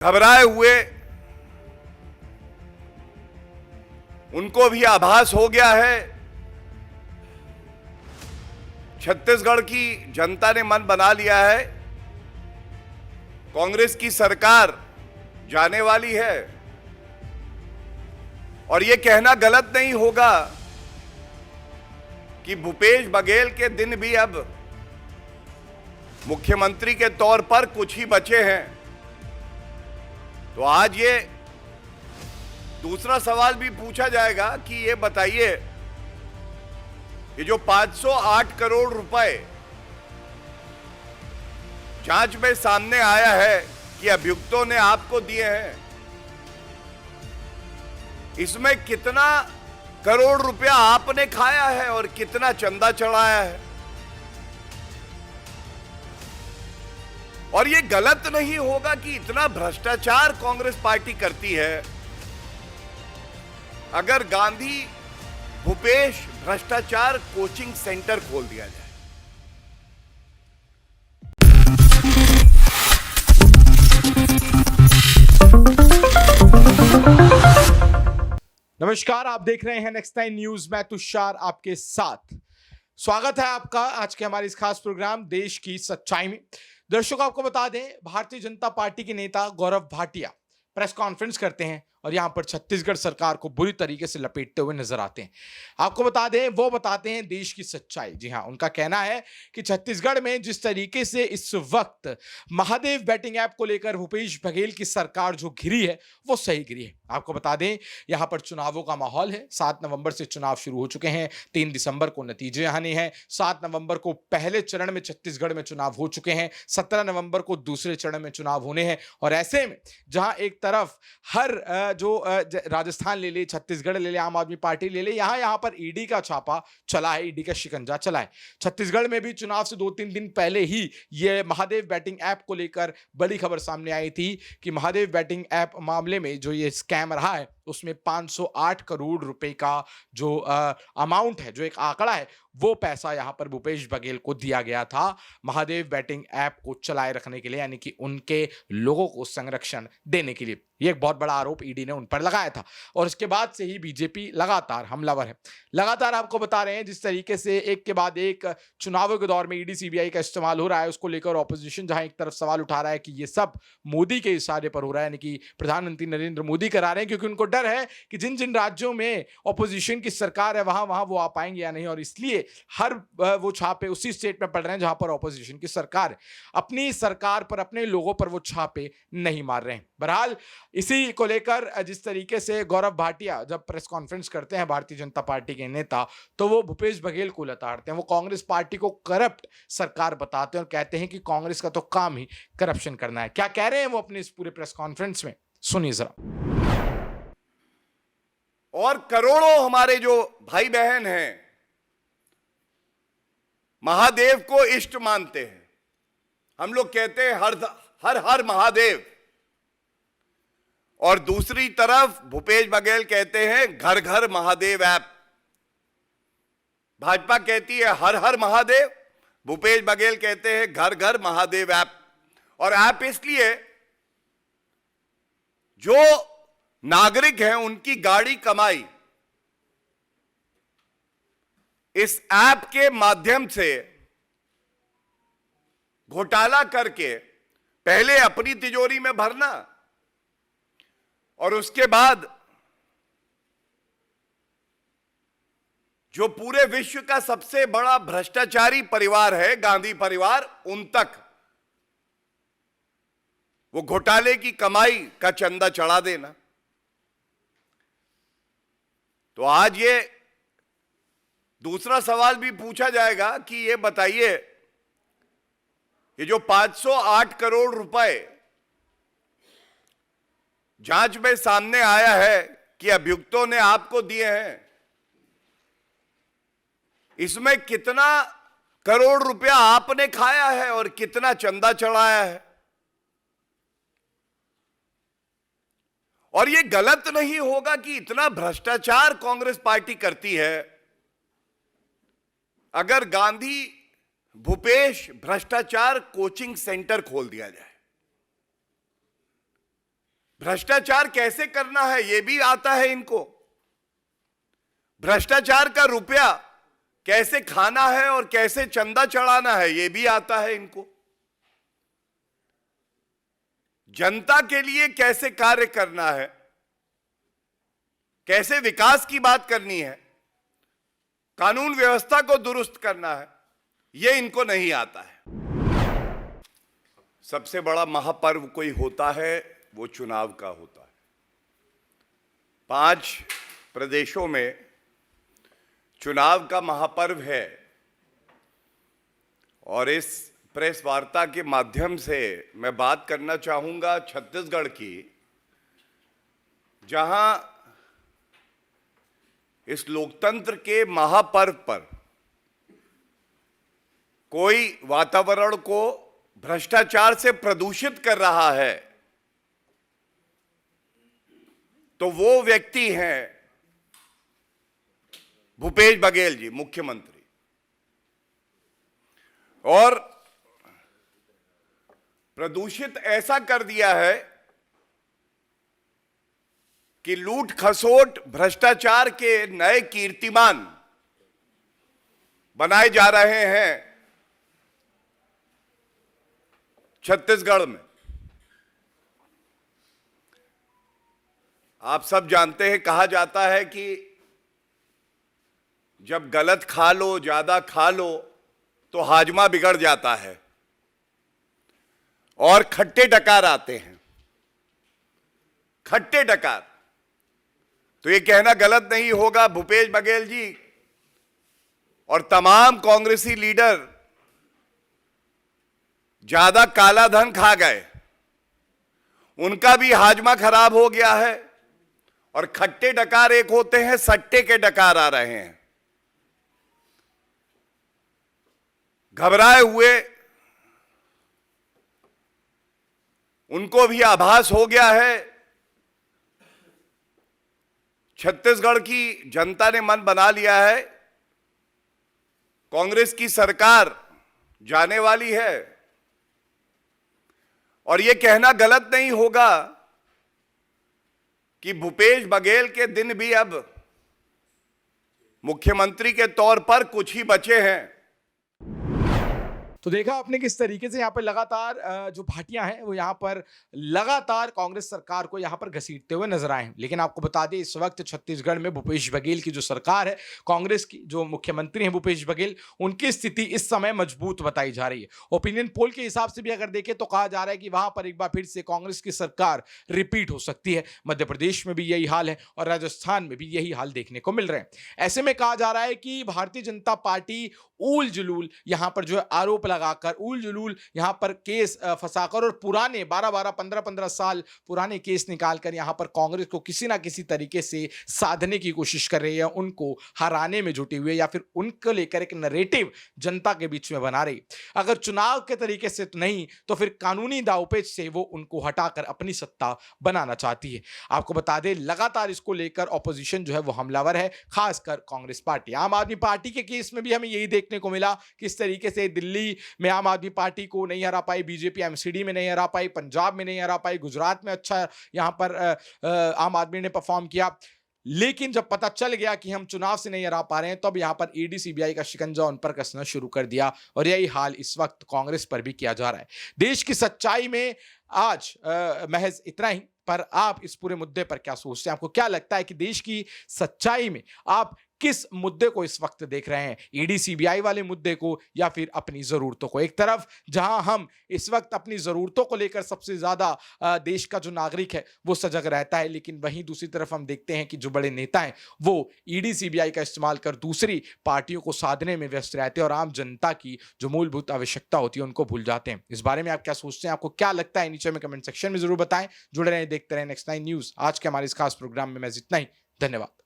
घबराए हुए उनको भी आभास हो गया है। छत्तीसगढ़ की जनता ने मन बना लिया है, कांग्रेस की सरकार जाने वाली है। और यह कहना गलत नहीं होगा कि भूपेश बघेल के दिन भी अब मुख्यमंत्री के तौर पर कुछ ही बचे हैं। तो आज ये दूसरा सवाल भी पूछा जाएगा कि ये बताइए, ये जो 508 करोड़ रुपए जांच में सामने आया है कि अभियुक्तों ने आपको दिए हैं, इसमें कितना करोड़ रुपया आपने खाया है और कितना चंदा चढ़ाया है। और ये गलत नहीं होगा कि इतना भ्रष्टाचार कांग्रेस पार्टी करती है। अगर गांधी भूपेश भ्रष्टाचार कोचिंग सेंटर खोल दिया जाए। नमस्कार, आप देख रहे हैं नेक्स्ट टाइम न्यूज। मैं तुषार आपके साथ। स्वागत है आपका आज के हमारे इस खास प्रोग्राम देश की सच्चाई में। दर्शकों, आपको बता दें, भारतीय जनता पार्टी के नेता गौरव भाटिया प्रेस कॉन्फ्रेंस करते हैं और यहां पर छत्तीसगढ़ सरकार को बुरी तरीके से लपेटते हुए नजर आते हैं। आपको बता दें, वो बताते हैं देश की सच्चाई। जी हां, उनका कहना है कि छत्तीसगढ़ में जिस तरीके से इस वक्त महादेव बैटिंग ऐप को लेकर भूपेश बघेल की सरकार जो घिरी है वो सही घिरी है। आपको बता दें, यहां पर चुनावों का माहौल है। 7 नवंबर से चुनाव शुरू हो चुके हैं। 3 दिसंबर को नतीजे आने हैं। 7 नवंबर को पहले चरण में छत्तीसगढ़ में चुनाव हो चुके हैं। 17 नवंबर को दूसरे चरण में चुनाव होने हैं। और ऐसे में जहां एक तरफ हर राजस्थान ले ले, छत्तीसगढ़ ले ले, आम आदमी पार्टी ले ले, यहां पर ईडी का छापा चला है, ईडी का शिकंजा चला है। छत्तीसगढ़ में भी चुनाव से 2-3 दिन पहले ही यह महादेव बैटिंग ऐप को लेकर बड़ी खबर सामने आई थी कि महादेव बैटिंग ऐप मामले में जो ये स्कैम रहा है उसमें 508 करोड़ रुपए का जो अमाउंट है, जो एक आंकड़ा है, वो पैसा यहां पर भूपेश बघेल को दिया गया था महादेव बैटिंग ऐप को चलाए रखने के लिए, यानी कि उनके लोगों को संरक्षण देने के लिए। ये एक बहुत बड़ा आरोप ईडी ने उन पर लगाया था और इसके बाद से ही बीजेपी लगातार हमलावर है। लगातार आपको बता रहे हैं जिस तरीके से एक के बाद एक चुनावों के दौर में ईडी सीबीआई का इस्तेमाल हो रहा है, उसको लेकर ऑपोजिशन जहां एक तरफ सवाल उठा रहा है कि ये सब मोदी के इशारे पर हो रहा है, यानी कि प्रधानमंत्री नरेंद्र मोदी करा रहे हैं, क्योंकि उनको डर है कि जिन जिन राज्यों में ऑपोजिशन की सरकार है वहां वहां वो आ पाएंगे या नहीं। और इसलिए हर वो छापे उसी स्टेट में पड़ रहे हैं जहां पर ऑपोजिशन की सरकार है। अपनी सरकार पर, अपने लोगों पर वो छापे नहीं मार रहे हैं। बहरहाल इसी को लेकर जिस तरीके से गौरव भाटिया जब प्रेस कॉन्फ्रेंस करते हैं, भारतीय जनता पार्टी के नेता, तो वो भूपेश बघेल को लताड़ते हैं। वो कांग्रेस पार्टी को करप्ट सरकार बताते हैं और कहते हैं कि कांग्रेस का तो काम ही करप्शन करना है। क्या कह रहे हैं वो अपने इस पूरे प्रेस कॉन्फ्रेंस में, सुनिए जरा। और करोड़ों हमारे जो भाई बहन हैं महादेव को इष्ट मानते हैं। हम लोग कहते हैं हर हर हर महादेव, और दूसरी तरफ भूपेश बघेल कहते हैं घर घर महादेव ऐप। भाजपा कहती है हर हर महादेव, भूपेश बघेल कहते हैं घर घर महादेव ऐप। और ऐप इसलिए जो नागरिक हैं उनकी गाड़ी कमाई इस ऐप के माध्यम से घोटाला करके पहले अपनी तिजोरी में भरना और उसके बाद जो पूरे विश्व का सबसे बड़ा भ्रष्टाचारी परिवार है गांधी परिवार, उन तक वो घोटाले की कमाई का चंदा चढ़ा देना। तो आज ये दूसरा सवाल भी पूछा जाएगा कि ये बताइए, ये जो 508 करोड़ रुपए जांच में सामने आया है कि अभियुक्तों ने आपको दिए हैं, इसमें कितना करोड़ रुपया आपने खाया है और कितना चंदा चढ़ाया है। और यह गलत नहीं होगा कि इतना भ्रष्टाचार कांग्रेस पार्टी करती है। अगर गांधी भूपेश भ्रष्टाचार कोचिंग सेंटर खोल दिया जाए। भ्रष्टाचार कैसे करना है यह भी आता है इनको। भ्रष्टाचार का रुपया कैसे खाना है और कैसे चंदा चढ़ाना है यह भी आता है इनको। जनता के लिए कैसे कार्य करना है, कैसे विकास की बात करनी है, कानून व्यवस्था को दुरुस्त करना है, यह इनको नहीं आता है। सबसे बड़ा महापर्व कोई होता है वो चुनाव का होता है। 5 प्रदेशों में चुनाव का महापर्व है और इस प्रेस वार्ता के माध्यम से मैं बात करना चाहूंगा छत्तीसगढ़ की, जहां इस लोकतंत्र के महापर्व पर कोई वातावरण को भ्रष्टाचार से प्रदूषित कर रहा है तो वो व्यक्ति हैं भूपेश बघेल जी, मुख्यमंत्री। और प्रदूषित ऐसा कर दिया है कि लूट खसोट भ्रष्टाचार के नए कीर्तिमान बनाए जा रहे हैं छत्तीसगढ़ में। आप सब जानते हैं, कहा जाता है कि जब गलत खा लो, ज्यादा खा लो तो हाजमा बिगड़ जाता है और खट्टे डकार आते हैं। खट्टे डकार, तो ये कहना गलत नहीं होगा भूपेश बघेल जी और तमाम कांग्रेसी लीडर ज्यादा काला धन खा गए, उनका भी हाजमा खराब हो गया है। और खट्टे डकार एक होते हैं, सट्टे के डकार आ रहे हैं। घबराए हुए उनको भी आभास हो गया है। छत्तीसगढ़ की जनता ने मन बना लिया है, कांग्रेस की सरकार जाने वाली है। और यह कहना गलत नहीं होगा कि भूपेश बघेल के दिन भी अब मुख्यमंत्री के तौर पर कुछ ही बचे हैं। तो देखा आपने किस तरीके से यहाँ पर लगातार जो भाटियां हैं वो यहाँ पर लगातार कांग्रेस सरकार को यहाँ पर घसीटते हुए नजर आए हैं। लेकिन आपको बता दें, इस वक्त छत्तीसगढ़ में भूपेश बघेल की जो सरकार है, कांग्रेस की जो मुख्यमंत्री हैं भूपेश बघेल, उनकी स्थिति इस समय मजबूत बताई जा रही है। ओपिनियन पोल के हिसाब से भी अगर देखें तो कहा जा रहा है कि वहां पर एक बार फिर से कांग्रेस की सरकार रिपीट हो सकती है। मध्य प्रदेश में भी यही हाल है और राजस्थान में भी यही हाल देखने को मिल रहे हैं। ऐसे में कहा जा रहा है कि भारतीय जनता पार्टी ऊल जुलूल यहाँ पर जो है आरोप लगाकर, ऊल जुलूल यहाँ पर केस फंसाकर और पुराने 12-12, 15-15 साल पुराने केस निकालकर यहाँ पर कांग्रेस को किसी ना किसी तरीके से साधने की कोशिश कर रही है, उनको हराने में जुटी हुई है या फिर उनको लेकर एक नैरेटिव जनता के बीच में बना रही। अगर चुनाव के तरीके से तो नहीं तो फिर कानूनी दांवपेच से वो उनको हटाकर अपनी सत्ता बनाना चाहती है। आपको बता दें, लगातार इसको लेकर ऑपोजिशन जो है वो हमलावर है, खासकर कांग्रेस पार्टी। आम आदमी पार्टी के केस में भी हमें यही देखने को मिला, किस तरीके से दिल्ली में आम आदमी पार्टी को नहीं हरा पाई, बीजेपी एमसीडी में नहीं हरा पाई, पंजाब में नहीं हरा पाई, गुजरात में अच्छा यहां पर आम आदमी ने परफॉर्म किया। लेकिन जब पता चल गया कि हम चुनाव से नहीं हरा पा रहे हैं, तब यहां पर ईडी सीबीआई का शिकंजा उन पर कसना शुरू कर दिया और यही हाल इस वक्त कांग्रेस पर भी किया जा रहा है। देश की सच्चाई में आज महज इतना ही, पर आप इस पूरे मुद्दे पर क्या सोचते हैं? आपको क्या लगता है कि देश की सच्चाई में आप किस मुद्दे को इस वक्त देख रहे हैं, ईडी सीबीआई वाले मुद्दे को या फिर अपनी जरूरतों को? एक तरफ जहां हम इस वक्त अपनी जरूरतों को लेकर सबसे ज्यादा देश का जो नागरिक है वो सजग रहता है, लेकिन वहीं दूसरी तरफ हम देखते हैं कि जो बड़े नेता हैं वो ईडी सीबीआई का इस्तेमाल कर दूसरी पार्टियों को साधने में व्यस्त रहते हैं और आम जनता की जो मूलभूत आवश्यकता होती है उनको भूल जाते हैं। इस बारे में आप क्या सोचते हैं? आपको क्या लगता है? नीचे में कमेंट सेक्शन में जरूर बताएं। जुड़े रहें, देखते रहें नेक्स्ट 9 न्यूज। आज के हमारे इस खास प्रोग्राम में मैं इतना ही। धन्यवाद।